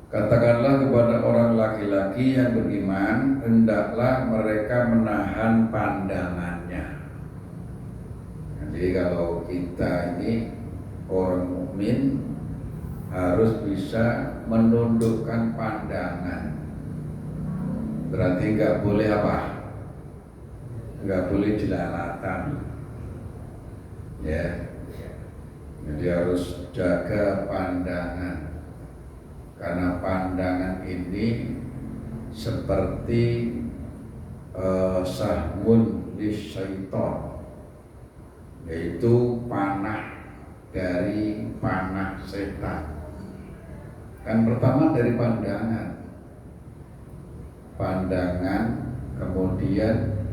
Katakanlah kepada orang laki-laki yang beriman, hendaklah mereka menahan pandangannya. Jadi kalau kita ini orang mukmin harus bisa menundukkan pandangan. Berarti nggak boleh apa? Nggak boleh jelalatan. Ya. Jadi harus jaga pandangan. Karena pandangan ini seperti sahmun lisyaiton, yaitu panah dari panah setan. Kan pertama dari pandangan, kemudian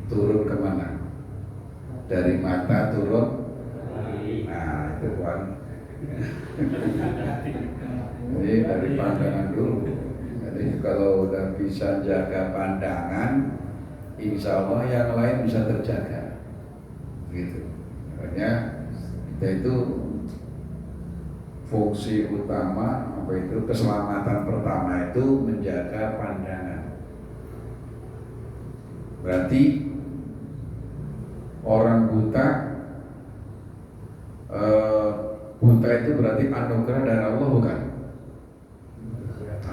turun kemana? Dari mata turun. Nah itu kan. Jadi dari pandangan dulu. Jadi kalau udah bisa jaga pandangan, insya Allah yang lain bisa terjaga. Gitu. Makanya kita itu fungsi utama keselamatan pertama itu menjaga pandangan. Berarti orang buta itu berarti anugerah dari Allah, bukan?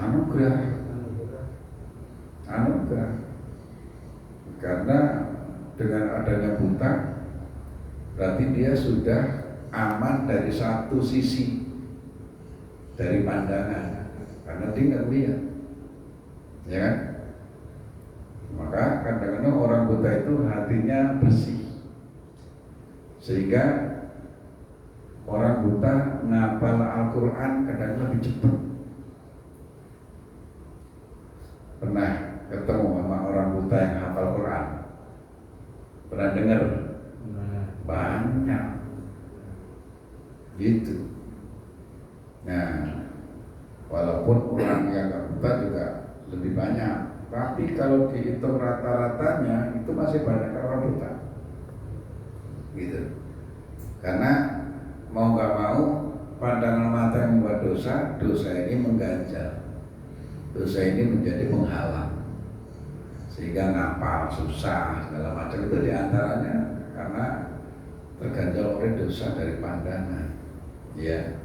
Anugerah. Karena dengan adanya buta berarti dia sudah aman dari satu sisi dari pandangan, karena dia nggak lihat, ya kan? Maka kadang-kadang orang buta itu hatinya bersih, sehingga orang buta ngapal Al-Quran kadang lebih cepat. Pernah ketemu sama orang buta yang hafal Quran? Pernah dengar? Banyak. Gitu. Nah, walaupun orang yang gak buta juga lebih banyak, tapi kalau dihitung rata-ratanya itu masih banyak orang buta. Gitu. Karena mau gak mau pandangan mata yang membuat dosa ini mengganjal. Dosa ini menjadi penghalang, sehingga ngapal susah segala macam itu diantaranya karena terganjal oleh dosa dari pandangan. Ya.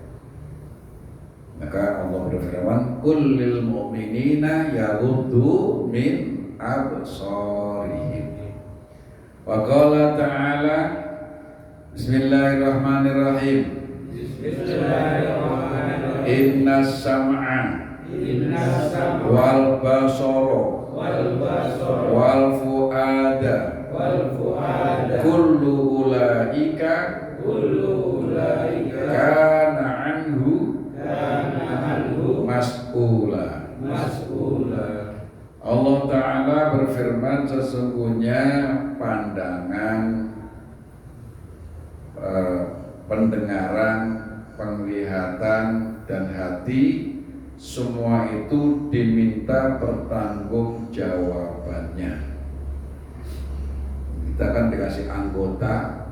Maka Allah berfirman, "Kullil mu'minina yaghuddu min absarihim." Wa qala ta'ala, Bismillahirrahmanirrahim. Bismillahirrahmanirrahim. Innas sam'a wal basara wal fuada kullu ulaika kana anhu mas'ula. Allah Ta'ala berfirman, sesungguhnya pandangan, pendengaran, penglihatan, dan hati semua itu diminta pertanggungjawabannya. Kita kan dikasih anggota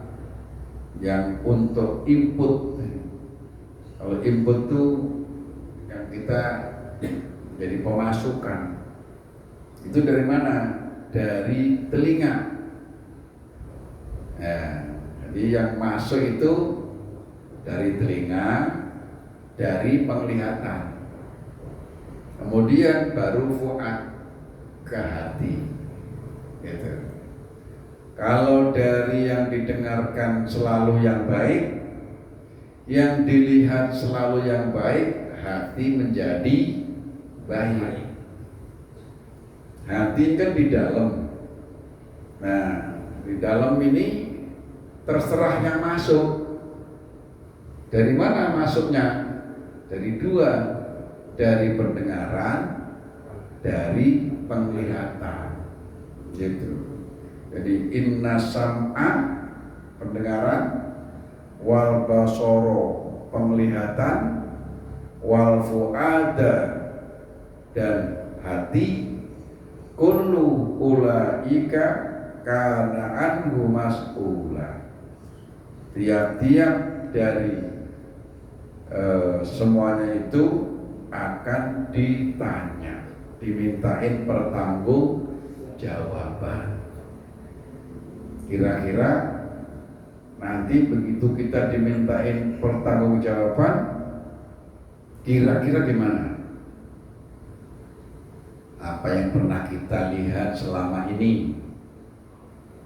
yang untuk input. Kalau input itu yang kita jadi pemasukan. Itu dari mana? Dari telinga. Nah, jadi yang masuk itu dari telinga, dari penglihatan. Kemudian baru fuad ke hati. Gitu. Kalau dari yang didengarkan selalu yang baik, yang dilihat selalu yang baik, hati menjadi baik. Hati kan di dalam. Nah, di dalam ini terserah yang masuk. Dari mana masuknya? Dari dua. Dari pendengaran, dari penglihatan, gitu. Jadi inna sam'a pendengaran, wal basoro penglihatan, wal fuada dan hati, kullu ulaika kana anhu mas'ula. Tiap-tiap dari semuanya itu akan ditanya, dimintain pertanggungjawaban. Kira-kira nanti begitu kita dimintain pertanggungjawaban, kira-kira gimana? Apa yang pernah kita lihat selama ini?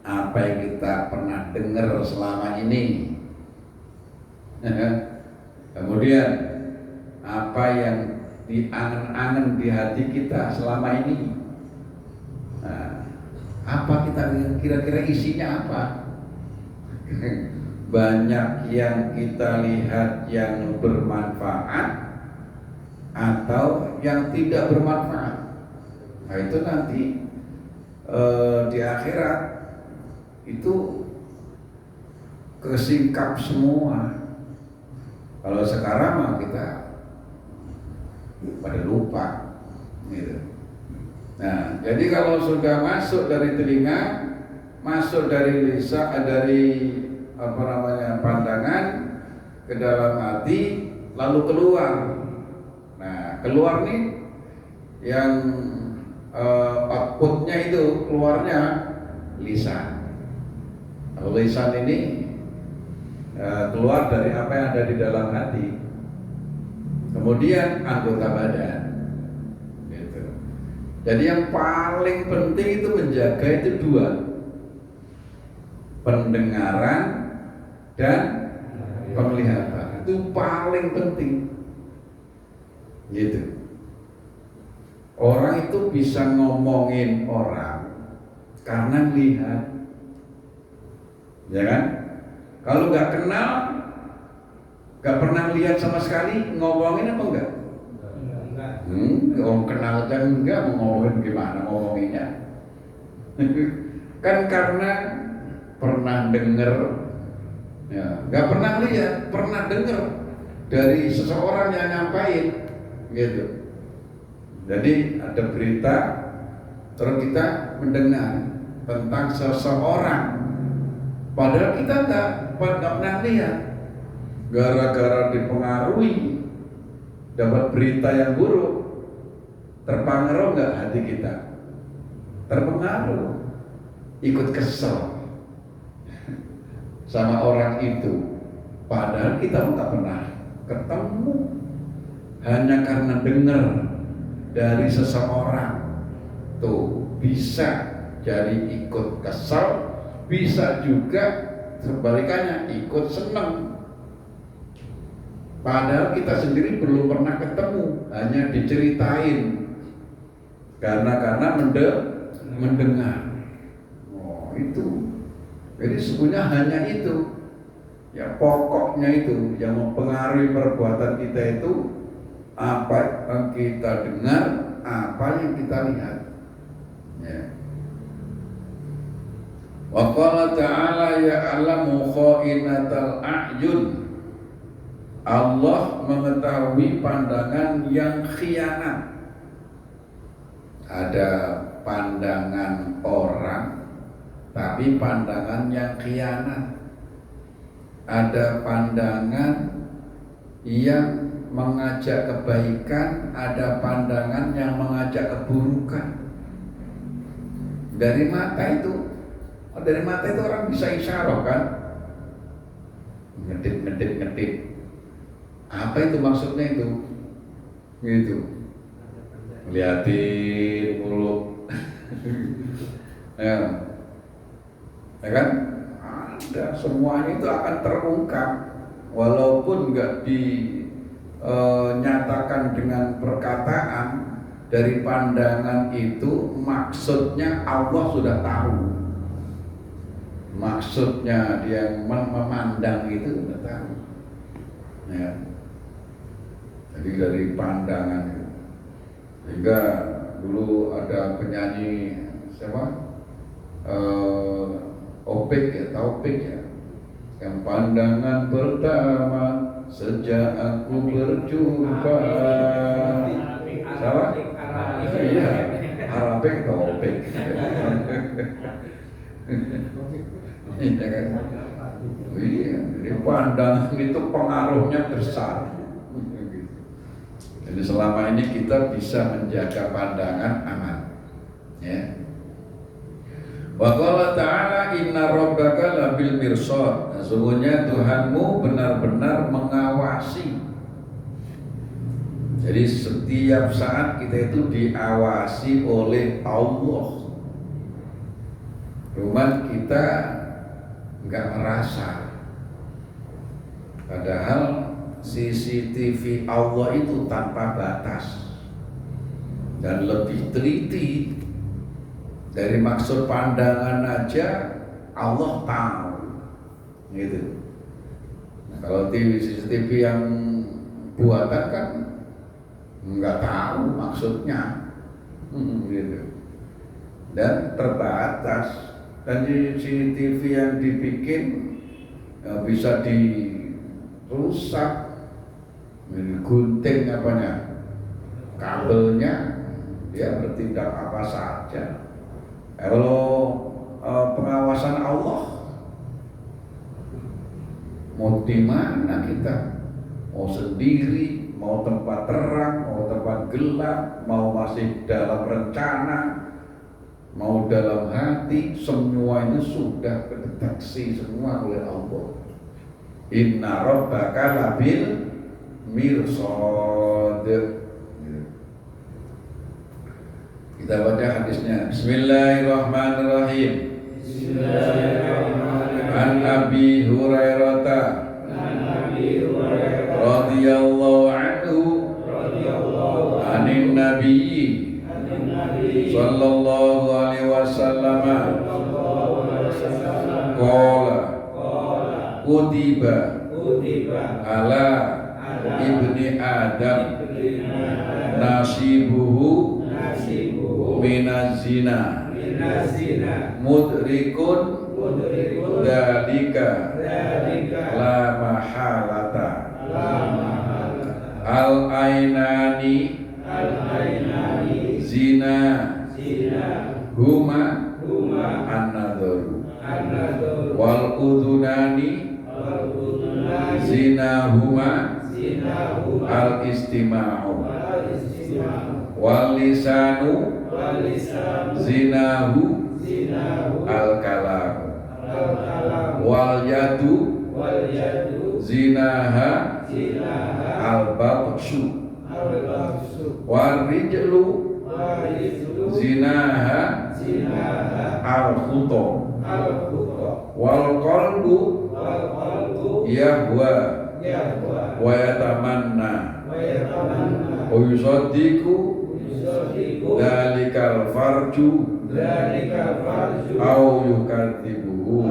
Apa yang kita pernah dengar selama ini? Kemudian apa yang diangan-angan di hati kita selama ini? Nah, apa kita kira-kira isinya apa? Banyak yang kita lihat yang bermanfaat atau yang tidak bermanfaat. Nah itu nanti di akhirat itu kesingkap semua. Kalau sekarang mah kita pada lupa gitu. Nah, jadi kalau sudah masuk dari telinga, masuk dari lisan, dari pandangan ke dalam hati, lalu keluar. Nah, keluar nih yang outputnya itu keluarnya lisan. Kalau lisan ini keluar dari apa yang ada di dalam hati. Kemudian anggota badan. Gitu. Jadi yang paling penting itu menjaga itu dua, pendengaran dan penglihatan. Itu paling penting. Gitu. Orang itu bisa ngomongin orang karena lihat, ya kan? Kalau nggak kenal, nggak pernah lihat sama sekali, ngomongin apa enggak? Orang kenal aja enggak, mau ngomongin gimana ngomonginnya? Kan karena pernah dengar, ya, nggak pernah lihat, pernah dengar dari seseorang yang nyampain, gitu. Jadi ada berita, terus kita mendengar tentang seseorang, padahal kita nggak pernah lihat. Gara-gara dipengaruhi, dapat berita yang buruk, terpengaruh nggak hati kita? Terpengaruh, ikut kesel sama orang itu, padahal kita nggak pernah ketemu, hanya karena dengar dari seseorang tuh bisa jadi ikut kesal, bisa juga sebalikannya ikut senang. Padahal kita sendiri belum pernah ketemu, hanya diceritain karena mendengar. Oh itu, jadi sebenarnya hanya itu, ya pokoknya itu yang mempengaruhi perbuatan kita itu. Apa yang kita dengar, apa yang kita lihat. Ya. Wa qala ta'ala ya'lamu kha'inatal a'yun. Allah mengetahui pandangan yang khianat. Ada pandangan orang, tapi pandangan yang khianat. Ada pandangan yang mengajak kebaikan, ada pandangan yang mengajak keburukan. Dari mata itu orang bisa isyarah kan, ngedip. Apa itu maksudnya itu? Gitu. Liatin mulut. Ya kan? Ada, semuanya itu akan terungkap, walaupun nggak nyatakan dengan perkataan. Dari pandangan itu maksudnya Allah sudah tahu, maksudnya dia memandang itu sudah tahu ya. Jadi dari pandangan itu. Sehingga dulu ada penyanyi siapa, Opik ya, Taufik ya, yang pandangan pertama sejak aku berjumpa. Salah? Iya, Arabik Taufik. Iya kan? Iya, jadi pandangan itu pengaruhnya besar. Jadi selama ini kita bisa menjaga pandangan aman. Ya. Wa qala ta'ala inna rabbaka labil mirsad. Sesungguhnya Tuhanmu benar-benar mengawasi. Jadi setiap saat kita itu diawasi oleh Allah. Cuman kita nggak merasa. Padahal CCTV Allah itu tanpa batas dan lebih teliti. Dari maksud pandangan aja Allah tahu, gitu. Nah, kalau TV CCTV yang buatan kan nggak tahu maksudnya, gitu. Dan terbatas. Dan di CCTV yang dibikin bisa dirusak, gunting apanya, kabelnya, dia bertindak apa saja. Kalau pengawasan Allah, mau di mana kita? Mau sendiri, mau tempat terang, mau tempat gelap, mau masih dalam rencana, mau dalam hati, semua ini sudah terdeteksi semua oleh Allah. Inna rabbaka labil mirsad. Kita baca hadisnya. Bismillahirrahmanirrahim. An Abi Hurairah radhiyallahu anhu anin Nabi sallallahu alaihi wasallam qala kutiba ala ibni Adam nasibuhu minazina mudrikun dalika la mahalata al ainani zina huma an-nadharu wal udhunani zina huma al istima'u wal lisanu zinahu al kalam wal yadu zinaha al batshu wal rijlu zinaha al khuta wal qalbu yahwa wa yatamanna wa yusaddiqu dalikal farju au yukadzibuhu.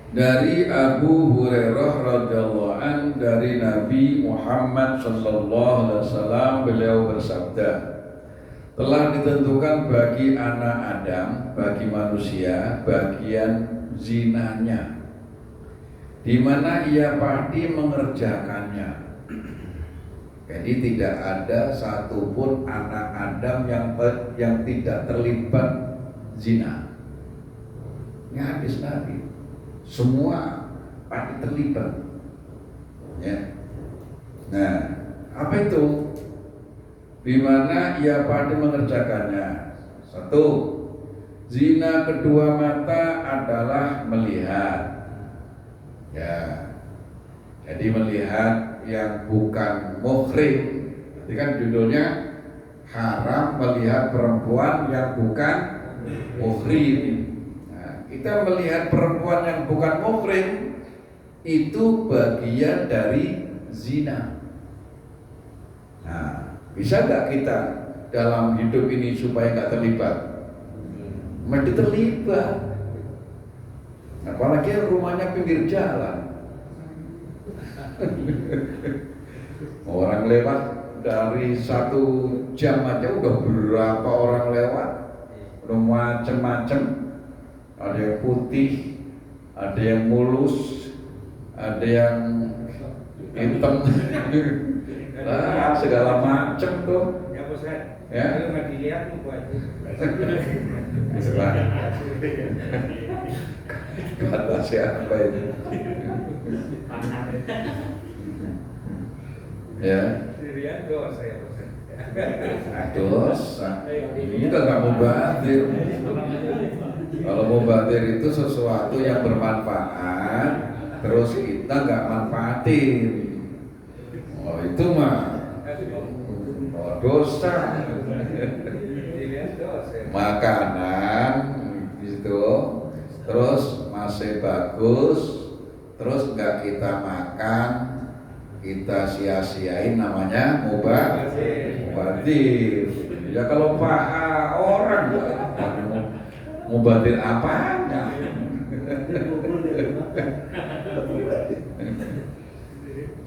Dari Abu Hurairah radhiyallahu an, dari Nabi Muhammad sallallahu alaihi wasallam, beliau bersabda, telah ditentukan bagi anak Adam, bagi manusia, bagian zinanya, di mana ia pasti mengerjakannya. Jadi tidak ada satupun anak Adam yang tidak terlibat zina. Ini hadis Nabi. Semua pasti terlibat. Ya. Nah, apa itu? Di mana ia pasti mengerjakannya. Satu, zina kedua mata adalah melihat. Ya. Jadi melihat yang bukan muhrim. Jadi kan judulnya haram melihat perempuan yang bukan muhrim. Nah, kita melihat perempuan yang bukan muhrim itu bagian dari zina. Nah, bisa nggak kita dalam hidup ini supaya nggak terlibat? Mesti terlibat. Apalagi rumahnya pinggir jalan. Orang lewat dari 1 jam aja udah berapa orang lewat, udah macem-macem. Ada yang putih, ada yang mulus, ada yang hitam, segala macem tuh. Ya Ustaz, ya. Kalau nggak dilihat buat. Kata siapa itu? Ya. Dosa. Ini kan nggak mubadir. Kalau mubadir itu sesuatu yang bermanfaat, terus kita nggak manfaatin. Oh itu mah dosa. Makanan gitu, terus masih bagus, terus nggak kita makan, kita sia-siain, namanya mubadir. Ya kalau orang mubadir apanya?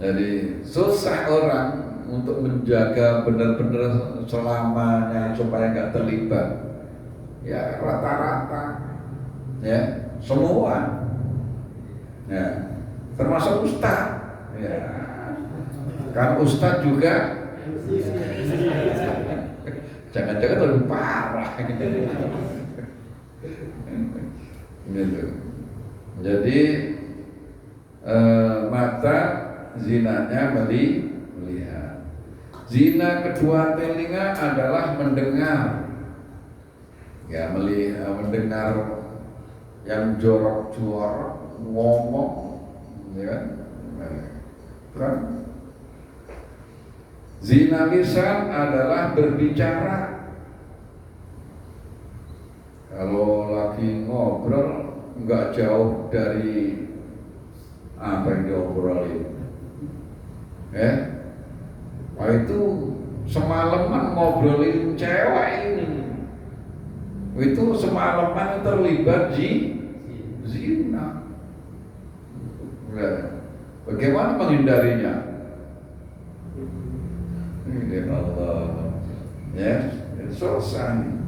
Jadi susah orang untuk menjaga benar-benar selamanya supaya nggak terlibat. Ya rata-rata, ya semua, ya termasuk ustaz. Ya, kan ustaz juga jangan-jangan lebih parah gitu. Jadi mata zinanya melihat. Zina kedua telinga adalah mendengar. Ya mendengar yang jorok-jorok ngomong, ya kan. Zina lisan adalah berbicara. Kalau lagi ngobrol nggak jauh dari apa yang diobrolin, itu semalaman ngobrolin cewek ini, itu semalaman terlibat zina. Bagaimana menghindarinya? Ini Allah, ya selesai.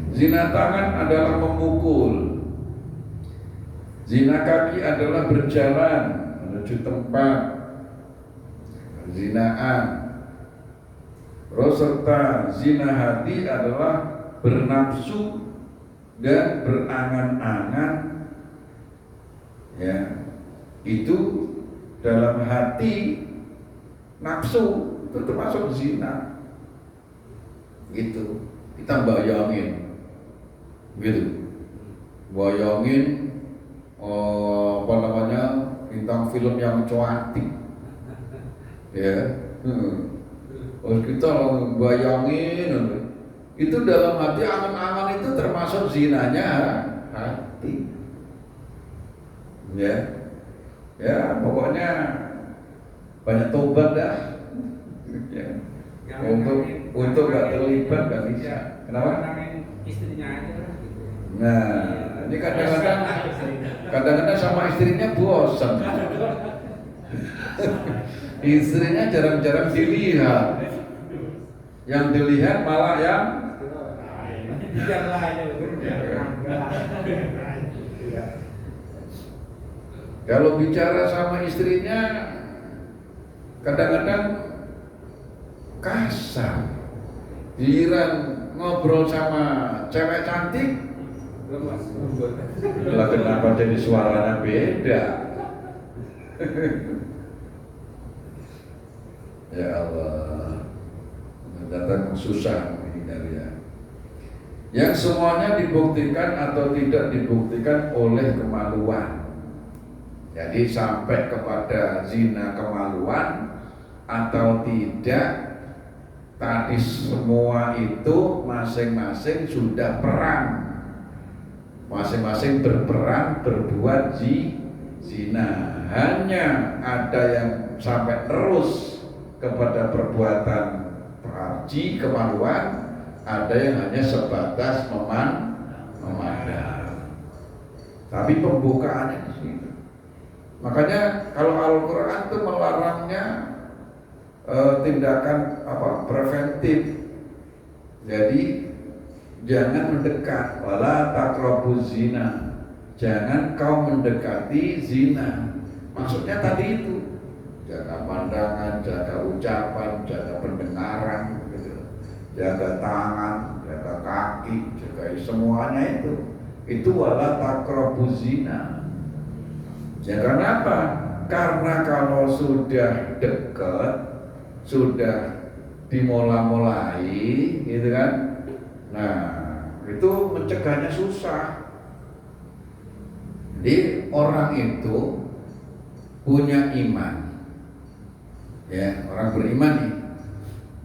Zina tangan adalah memukul. Zina kaki adalah berjalan menuju tempat zinaan. Terus serta zina hati adalah bernafsu dan berangan-angan. Ya, itu dalam hati nafsu itu termasuk zina. Gitu. Kita bayangin, gitu. Bayangin bintang film yang cantik, ya. Kita bayangin itu dalam hati, angan-angan itu termasuk zinanya hati, ya pokoknya banyak tobat dah, ya. Untuk nggak terlibat nggak bisa. Kenapa? Istrinya aja lah. Nah, ini kadang-kadang sama istrinya bosan. Istrinya jarang-jarang dilihat. Yang dilihat malah yang kalau bicara sama istrinya kadang-kadang kasar. Giliran ngobrol sama cewek cantik, lah kenapa jadi suaranya beda? Ya Allah, datang susah menghindarinya. Yang semuanya dibuktikan atau tidak dibuktikan oleh kemaluan. Jadi sampai kepada zina kemaluan atau tidak, tadi semua itu masing-masing sudah perang, masing-masing berperan berbuat zina. Hanya ada yang sampai terus kepada perbuatan farji kemaluan, ada yang hanya sebatas memandang. Tapi pembukaannya di sini. Makanya kalau Al-Quran itu melarangnya tindakan preventif. Jadi jangan mendekat, wala taqrabuz zina. Jangan kau mendekati zina. Maksudnya tadi itu, jaga pandangan, jaga ucapan, jaga pendengaran, gitu. Jaga tangan, jaga kaki, jaga semuanya itu. Itu wala taqrabuz zina. Ya karena apa? Karena kalau sudah dekat, sudah dimulai gitu kan. Nah, itu mencegahnya susah. Jadi orang itu punya iman, ya, orang beriman nih.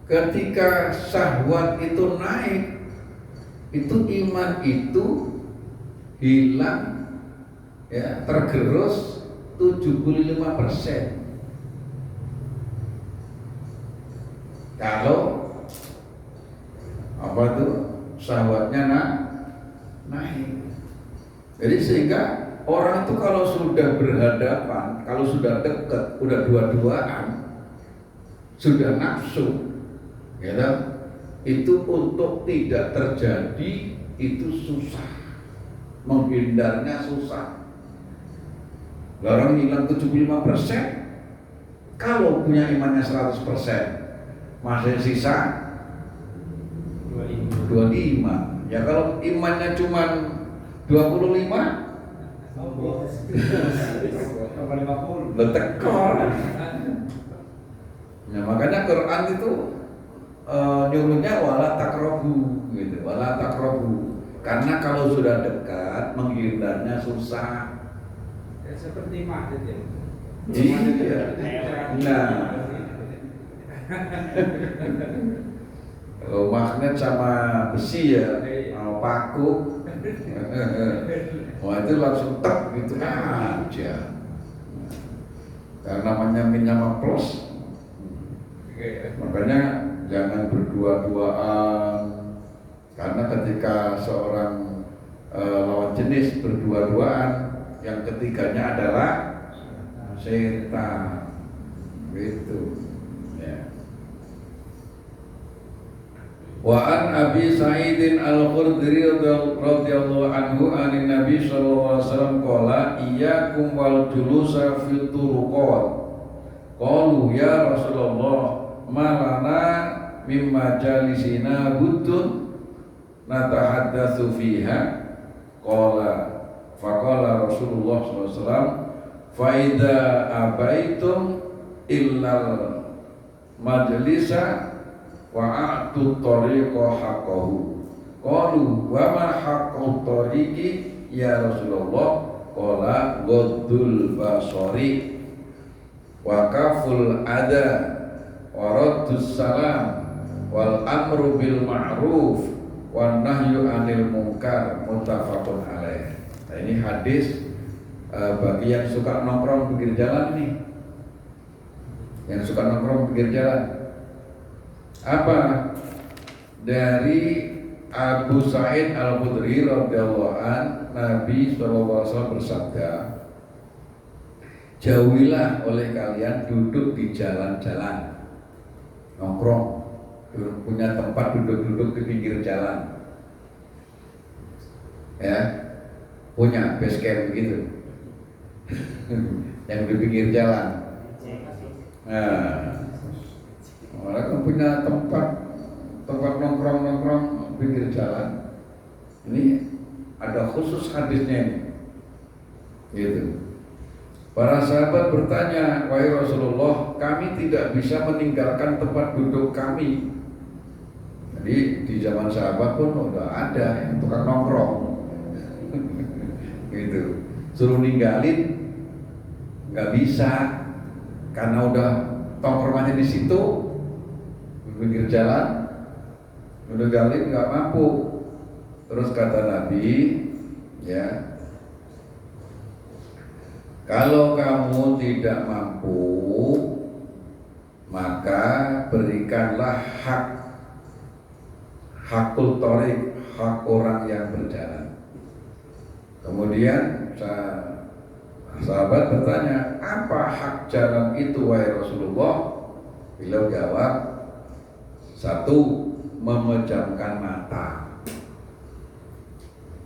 Ketika syahwat itu naik, itu iman itu hilang, ya, tergerus 75%. Kalau apa tuh syahwatnya naik. Jadi sehingga orang itu kalau sudah berhadapan, kalau sudah dekat, udah dua-duaan, sudah nafsu, gitu, itu untuk tidak terjadi itu susah, menghindarnya susah. Orang hilang 75%, kalau punya imannya 100%, masih sisa 25. Ya kalau imannya cuma 25, betekor. Nah, makanya Quran itu nyuruhnya wala takrobu, gitu, wala takrobu. Karena kalau sudah dekat, menghindarnya susah. Ya, seperti magnet ya. Iya. Nah, magnet sama besi ya, sama paku. Wah, itu langsung tek gitu aja. Karena namanya minyak plus. Makanya jangan berdua-duaan. Karena ketika seorang lawan jenis berdua-duaan, yang ketiganya adalah setan. Gitu. Ya. Wa an Abi Sa'idin Al-Khudri radhiyallahu anhu anin Nabi sallallahu alaihi wasallam qala iyyakum wal julusa fil turuqat. Qalu ya Rasulullah ma lana mimma jalisina buddun natahaddatsu fiha. Qala faqala Rasulullah sallallahu alaihi wasallam fa idza abaitum illal majlisa wa'atu tariqa haqqahu. Qalu wa ma haqqu tariqi ya Rasulullah? Qala ghaddul basari wa kaful ada wa raddus salam wal amru bil ma'ruf wan nahyu 'anil munkar, muttafaqun alaih. Nah, ini hadis bagi yang suka nongkrong pinggir jalan nih. Yang suka nongkrong pinggir jalan. Apa? Dari Abu Sa'id Al-Khudri radhiyallahu an, Nabi SAW bersabda, jauhilah oleh kalian duduk di jalan-jalan, nongkrong, punya tempat duduk-duduk di pinggir jalan, ya, punya base camp gitu, yang di pinggir jalan. Nah, mereka punya tempat nongkrong pinggir jalan. Ini ada khusus hadisnya ini, gitu. Para sahabat bertanya, wahai Rasulullah, kami tidak bisa meninggalkan tempat duduk kami. Jadi di zaman sahabat pun udah ada yang tukang nongkrong, gitu. Suruh ninggalin nggak bisa, karena udah tongkrongannya di situ. Pinggir jalan, udah galin nggak mampu. Terus kata Nabi, ya, kalau kamu tidak mampu, maka berikanlah hakul torik, hak orang yang berjalan. Kemudian sahabat bertanya, apa hak jalan itu wahai Rasulullah? Beliau jawab, satu, memejamkan mata.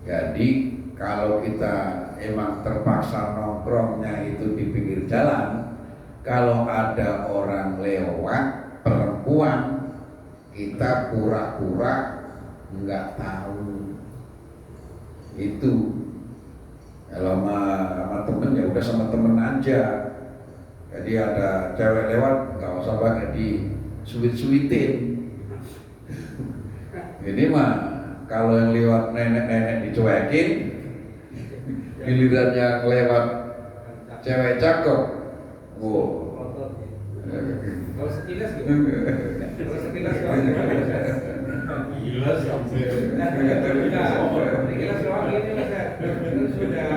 Jadi kalau kita emang terpaksa nongkrongnya itu di pinggir jalan, kalau ada orang lewat, perempuan, kita pura-pura nggak tahu. Itu kalau sama temen ya udah sama temen aja. Jadi ada cewek lewat, nggak usah pakai suwit-suwitin. Ini mah kalau yang lewat nenek-nenek dicuekin, giliran yang lewat cewek cakep, wow. Kalau sekilas gitu. Kalau sekilas doang. Gila sampai. Sekilas doang ini sudah.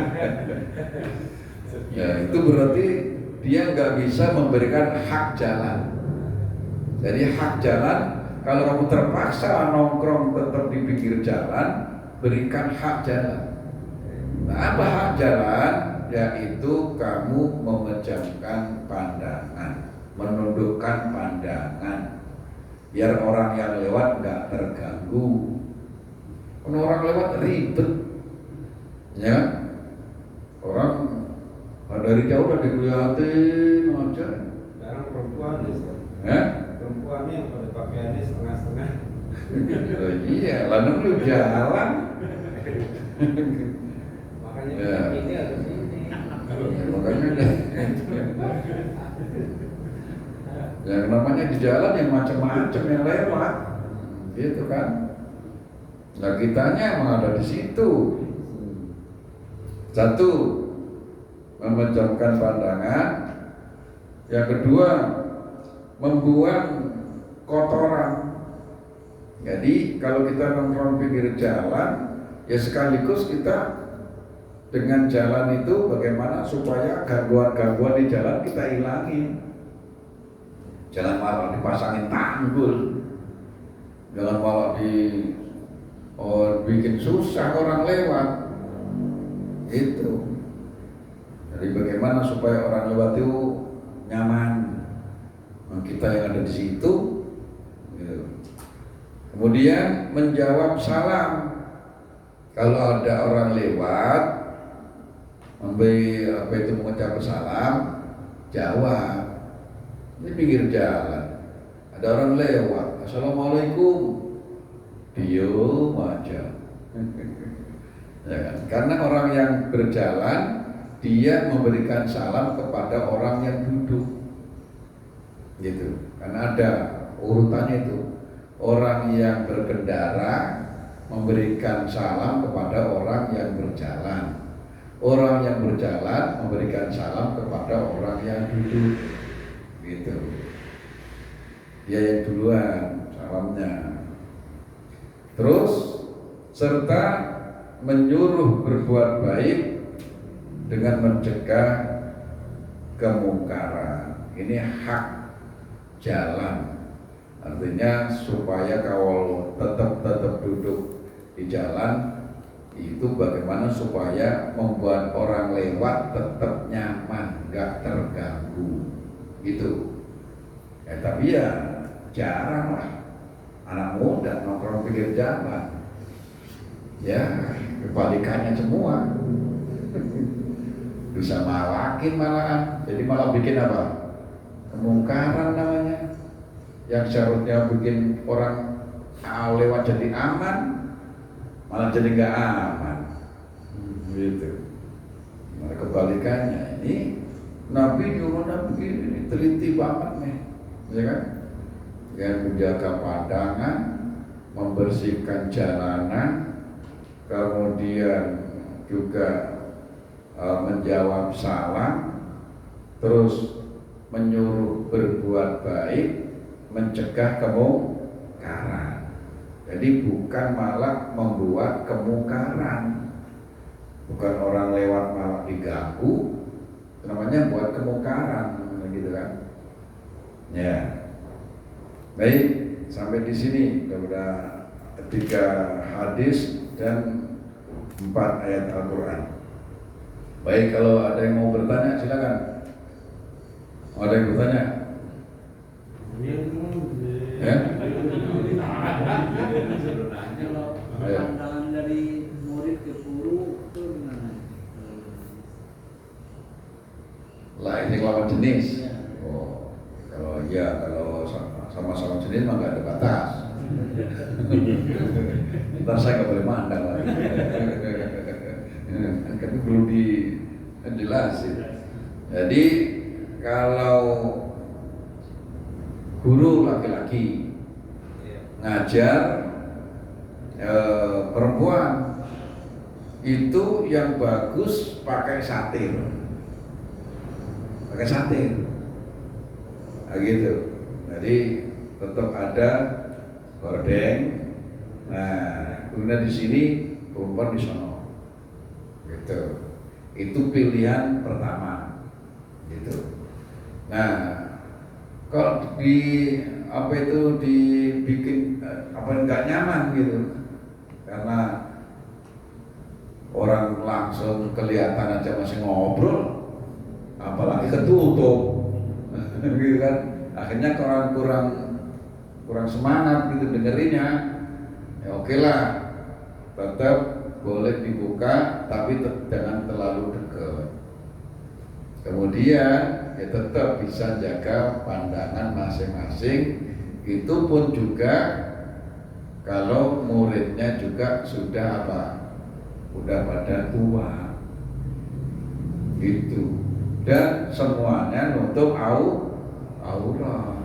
Ya itu berarti dia nggak bisa memberikan hak jalan. Jadi hak jalan, kalau kamu terpaksa nongkrong tetap di pinggir jalan, berikan hak jalan. Nah, apa hak jalan? Yaitu kamu memejamkan pandangan, menundukkan pandangan, biar orang yang lewat nggak terganggu. Kalau orang lewat ribet, ya orang dari jauh udah dilihatin aja. Sekarang perempuan perempuan yang pada pakaiannya setengah-setengah. Iya, lalu lu jalan. Makanya Ya. ini harus ini. Ya, makanya yang namanya di jalan yang macam-macam yang lewat, gitu kan? Nah kitanya emang ada di situ. Satu, memejamkan pandangan. Yang kedua, membuang kotoran. Jadi kalau kita nongkrong pinggir jalan, ya sekaligus kita dengan jalan itu bagaimana supaya gangguan-gangguan di jalan kita hilangin. Jangan malah dipasangin tanggul, jangan malah bikin susah orang lewat. Itu. Jadi bagaimana supaya orang lewat itu nyaman. Nah, kita yang ada di situ. Gitu. Kemudian menjawab salam. Kalau ada orang lewat, mengucap salam, jawab. Ini pinggir jalan, ada orang lewat, assalamualaikum, diam aja. Ya kan? Karena orang yang berjalan, dia memberikan salam kepada orang yang duduk, gitu. Karena ada urutannya itu, orang yang berkendara memberikan salam kepada orang yang berjalan, orang yang berjalan memberikan salam kepada orang yang duduk, gitu. Dia yang duluan salamnya. Terus serta menyuruh berbuat baik dengan mencegah kemungkaran. Ini hak jalan. Artinya supaya kalau tetap duduk di jalan itu bagaimana supaya membuat orang lewat tetap nyaman, nggak terganggu, gitu. Ya, tapi ya jarang lah anak muda nongkrong pinggir jalan. Ya kebalikannya semua. Bisa malakin malahan, jadi malah bikin apa? Kemungkaran namanya. Yang seharusnya bikin orang lewat jadi aman, malah jadi nggak aman, gitu. Nah, kebalikannya ini Nabi nyuruhnya begini, teliti banget nih, ya kan? Yang menjaga pandangan, membersihkan jalanan, kemudian juga menjawab salam, terus menyuruh berbuat baik, mencegah kemungkaran. Jadi bukan malah membuat kemungkaran, bukan orang lewat malah diganggu, namanya buat kemungkaran, gitu kan? Ya, baik, sampai di sini udah 3 hadis dan 4 ayat Al-Quran. Baik, kalau ada yang mau bertanya silakan. Ada yang bertanya? Ya? Pandangan dari murid ke guru itu gimana? Lah ini lawan jenis. Ya. Oh, kalau sama-sama jenis mah nggak ada batas. Ntar saya nggak boleh mandang lagi. Kan belum dijelasin. Jadi kalau guru laki-laki Iya. ngajar perempuan, itu yang bagus pakai satir, nah, gitu. Jadi tetap ada gordeng. Nah, kemudian di sini perempuan di sono, gitu. Itu pilihan pertama, gitu. Nah, kalau di apa itu dibikin nggak nyaman gitu, karena orang langsung kelihatan aja masih ngobrol, apalagi ketutup, gitu kan. Akhirnya kurang semangat gitu dengerinnya. Ya oke lah, tetap boleh dibuka, tapi jangan terlalu dekat. Kemudian ya tetap bisa jaga pandangan masing-masing. Itu pun juga kalau muridnya juga sudah apa? Udah pada tua, gitu. Dan semuanya nutup aurat.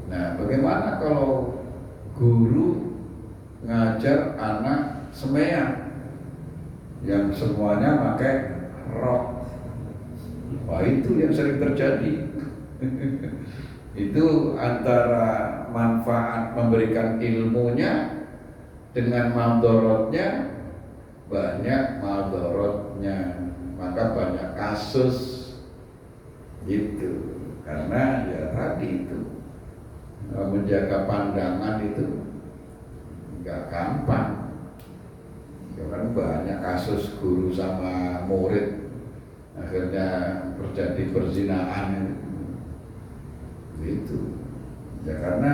Nah, bagaimana kalau guru ngajar anak semea yang semuanya pakai rok? Wah, itu yang sering terjadi. Itu antara manfaat memberikan ilmunya dengan madorotnya, banyak madorotnya, maka banyak kasus gitu. Karena ya tadi itu menjaga pandangan itu nggak gampang. Ya kan banyak kasus guru sama murid akhirnya terjadi perzinahan itu. Ya karena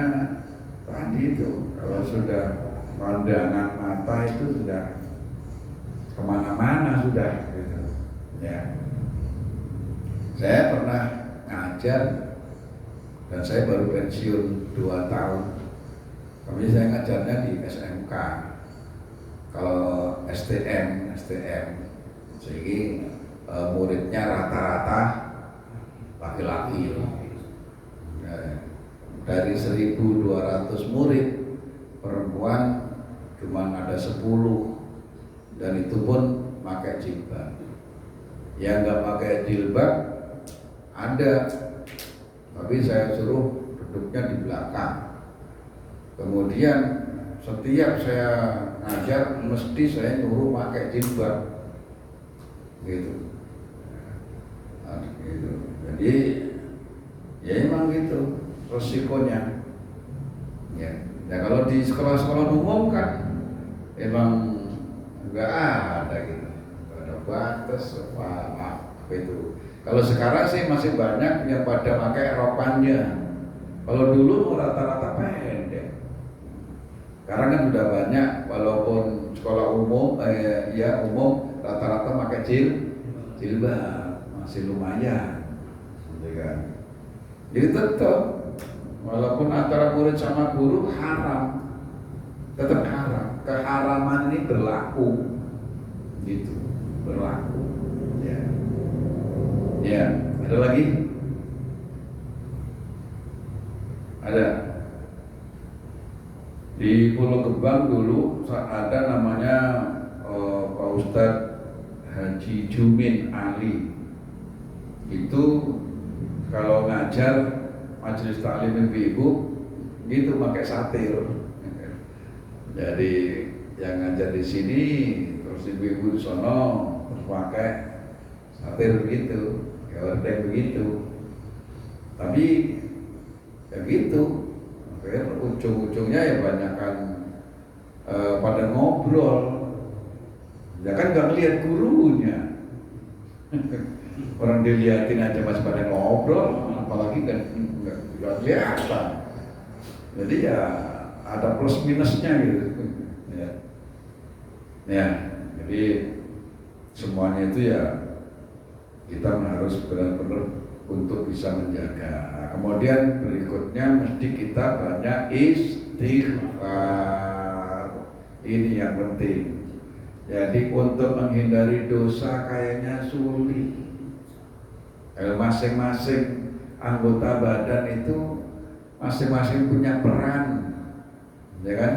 tadi itu kalau sudah pandangan mata itu sudah kemana-mana sudah gitu. Ya, saya pernah ngajar dan saya baru pensiun 2 tahun. Tapi saya ngajarnya di SMK. Kalau STM, jadi muridnya rata-rata laki-laki. Dari 1.200 murid, perempuan cuma ada 10, dan itu pun pakai jilbab. Yang nggak pakai jilbab ada, tapi saya suruh duduknya di belakang. Kemudian setiap saya ngajar mesti saya nyuruh pakai jilbab, gitu. Nah, gitu. Jadi ya emang gitu resikonya. Ya kalau di sekolah-sekolah umum kan emang nggak ada gitu, nggak ada batas apa itu. Kalau sekarang sih masih banyak yang pada pakai rok panjang. Kalau dulu rata-rata pendek. Sekarang kan sudah banyak, walaupun sekolah umum umum rata-rata pakai jilbab, masih lumayan, gitu kan. Jadi tetap walaupun antara murid sama guru haram, tetap haram. Keharaman ini berlaku, gitu, berlaku. Ya, ada lagi? Ada. Di Pulau Gebang dulu ada namanya Pak Ustadz Haji Jumin Ali. Itu kalau ngajar majelis taklim ibu-ibu gitu pakai satir. Jadi yang ngajar di sini terus ibu-ibu di sono terus pakai satir begitu, gordeng begitu. Tapi ya gitu. Ujung-ujungnya ya banyakkan pada ngobrol. Ya kan nggak ngeliat gurunya. Orang dilihatin aja masih pada ngobrol, apalagi kan nggak kelihatan. Jadi ya ada plus minusnya gitu. Ya, jadi semuanya itu ya kita harus benar-benar untuk bisa menjaga. Nah, kemudian berikutnya mesti kita banyak istighfar. Ini yang penting. Jadi untuk menghindari dosa kayaknya sulit. Masing-masing anggota badan itu masing-masing punya peran, ya kan?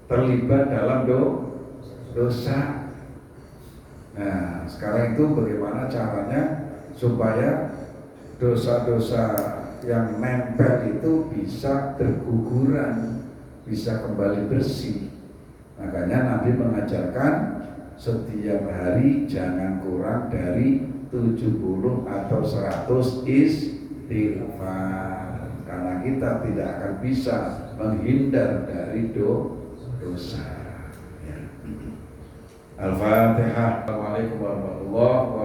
Terlibat dalam dosa. Nah, sekarang itu bagaimana caranya supaya dosa-dosa yang nempel itu bisa berguguran, bisa kembali bersih. Makanya Nabi mengajarkan setiap hari jangan kurang dari 70 atau 100 istighfar, karena kita tidak akan bisa menghindar dari dosa. Al-Fatihah. Assalamualaikum warahmatullahi wabarakatuh.